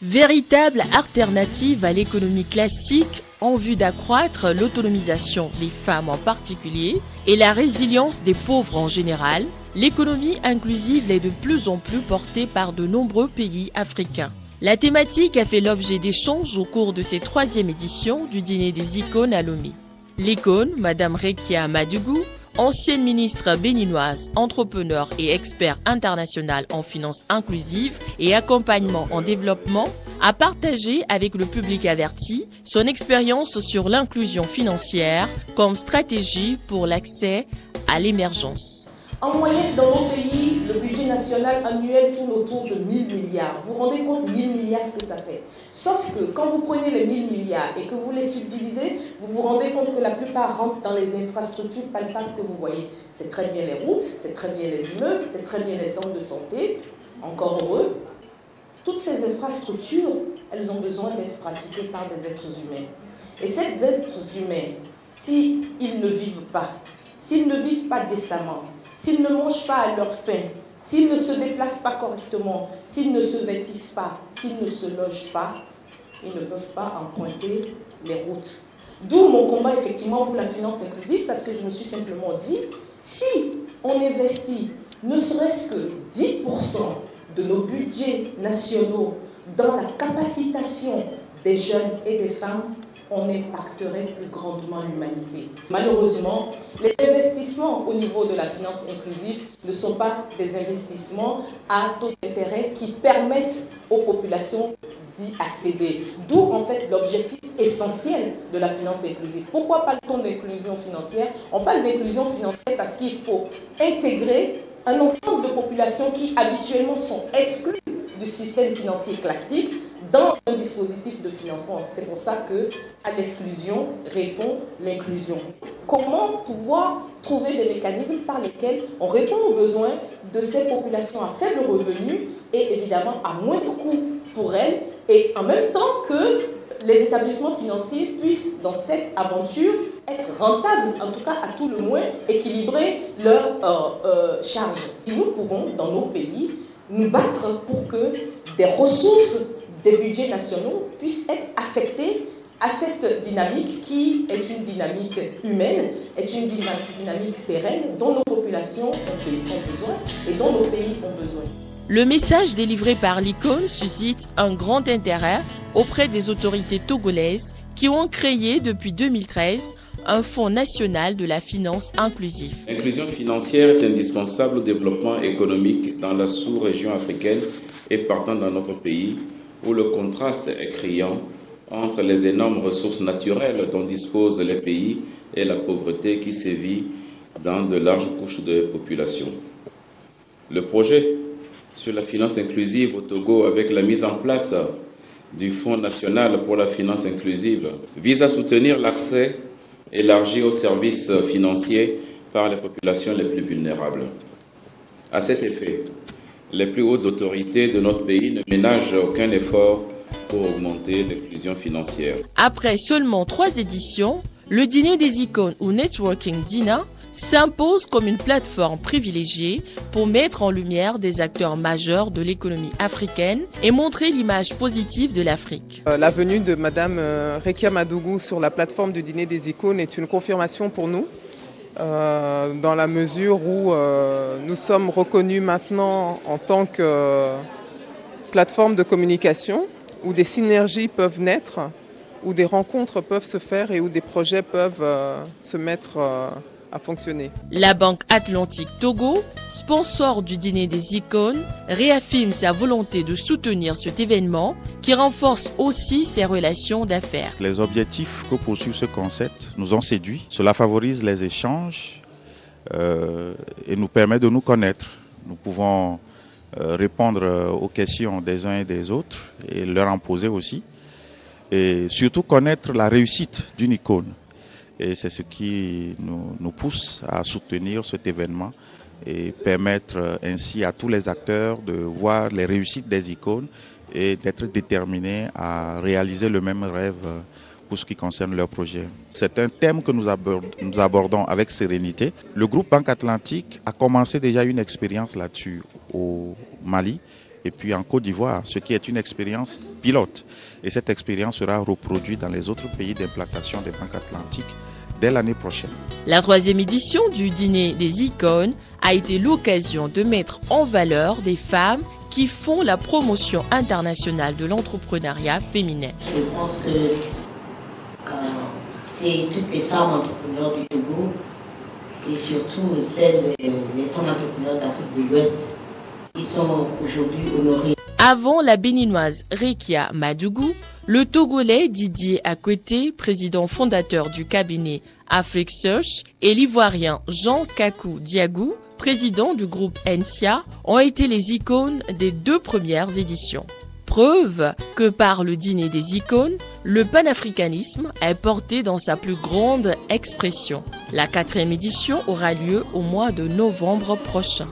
Véritable alternative à l'économie classique en vue d'accroître l'autonomisation des femmes en particulier et la résilience des pauvres en général, l'économie inclusive est de plus en plus portée par de nombreux pays africains. La thématique a fait l'objet d'échanges au cours de cette 3e édition du Dîner des icônes à Lomé. L'icône, Madame Rekia Madougou, ancienne ministre béninoise, entrepreneur et expert international en finances inclusives et accompagnement en développement, a partagé avec le public averti son expérience sur l'inclusion financière comme stratégie pour l'accès à l'émergence. En moyenne, dans nos pays, le budget national annuel tourne autour de 1000 milliards. Vous vous rendez compte, 1000 milliards, ce que ça fait? Sauf que quand vous prenez les 1000 milliards et que vous les subdivisez, vous vous rendez compte que la plupart rentrent dans les infrastructures palpables que vous voyez. C'est très bien les routes, c'est très bien les immeubles, c'est très bien les centres de santé, encore heureux. Toutes ces infrastructures, elles ont besoin d'être pratiquées par des êtres humains. Et ces êtres humains, s'ils ne vivent pas, s'ils ne vivent pas décemment, s'ils ne mangent pas à leur faim, s'ils ne se déplacent pas correctement, s'ils ne se vêtissent pas, s'ils ne se logent pas, ils ne peuvent pas emprunter les routes. D'où mon combat effectivement pour la finance inclusive, parce que je me suis simplement dit, si on investit ne serait-ce que 10% de nos budgets nationaux dans la capacitation des jeunes et des femmes, on impacterait plus grandement l'humanité. Malheureusement, les investissements au niveau de la finance inclusive ne sont pas des investissements à taux d'intérêt qui permettent aux populations d'y accéder. D'où en fait l'objectif essentiel de la finance inclusive. Pourquoi parle-t-on d'inclusion financière? On parle d'inclusion financière parce qu'il faut intégrer un ensemble de populations qui habituellement sont exclues du système financier classique dans un dispositif de financement. C'est pour ça que à l'exclusion répond l'inclusion. Comment pouvoir trouver des mécanismes par lesquels on répond aux besoins de ces populations à faible revenu et évidemment à moindre coût pour elles, et en même temps que les établissements financiers puissent dans cette aventure être rentables, en tout cas à tout le moins équilibrer leurs charges. Et nous pouvons dans nos pays nous battre pour que des ressources des budgets nationaux puissent être affectés à cette dynamique qui est une dynamique humaine, est une dynamique pérenne dont nos populations ont besoin et dont nos pays ont besoin. Le message délivré par l'icône suscite un grand intérêt auprès des autorités togolaises qui ont créé depuis 2013 un fonds national de la finance inclusive. L'inclusion financière est indispensable au développement économique dans la sous-région africaine et partant dans notre pays, où le contraste est criant entre les énormes ressources naturelles dont disposent les pays et la pauvreté qui sévit dans de larges couches de population. Le projet sur la finance inclusive au Togo, avec la mise en place du Fonds national pour la finance inclusive, vise à soutenir l'accès élargi aux services financiers par les populations les plus vulnérables. À cet effet, les plus hautes autorités de notre pays ne ménagent aucun effort pour augmenter l'inclusion financière. Après seulement 3 éditions, le Dîner des icônes ou Networking Dina s'impose comme une plateforme privilégiée pour mettre en lumière des acteurs majeurs de l'économie africaine et montrer l'image positive de l'Afrique. La venue de Madame Rekia Madougou sur la plateforme du Dîner des icônes est une confirmation pour nous. Dans la mesure où nous sommes reconnus maintenant en tant que plateforme de communication, où des synergies peuvent naître, où des rencontres peuvent se faire et où des projets peuvent se mettre à fonctionner. La Banque Atlantique Togo, sponsor du Dîner des icônes, réaffirme sa volonté de soutenir cet événement qui renforce aussi ses relations d'affaires. Les objectifs que poursuit ce concept nous ont séduits. Cela favorise les échanges et nous permet de nous connaître. Nous pouvons répondre aux questions des uns et des autres et leur en poser aussi. Et surtout connaître la réussite d'une icône. Et c'est ce qui nous pousse à soutenir cet événement et permettre ainsi à tous les acteurs de voir les réussites des icônes et d'être déterminés à réaliser le même rêve pour ce qui concerne leur projet. C'est un thème que nous abordons avec sérénité. Le groupe Banque Atlantique a commencé déjà une expérience là-dessus au Mali et puis en Côte d'Ivoire, ce qui est une expérience pilote. Et cette expérience sera reproduite dans les autres pays d'implantation des banques atlantiques dès l'année prochaine. La 3e édition du dîner des icônes a été l'occasion de mettre en valeur des femmes qui font la promotion internationale de l'entrepreneuriat féminin. Je pense que c'est toutes les femmes entrepreneurs du Togo et surtout les femmes entrepreneurs d'Afrique de l'Ouest qui sont aujourd'hui honorées. Avant la béninoise Rekia Madougou, le Togolais Didier Akwete, président fondateur du cabinet Afrique Search, et l'Ivoirien Jean Kakou Diagou, président du groupe ENSIA, ont été les icônes des 2 premières éditions. Preuve que par le dîner des icônes, le panafricanisme est porté dans sa plus grande expression. La 4e édition aura lieu au mois de novembre prochain.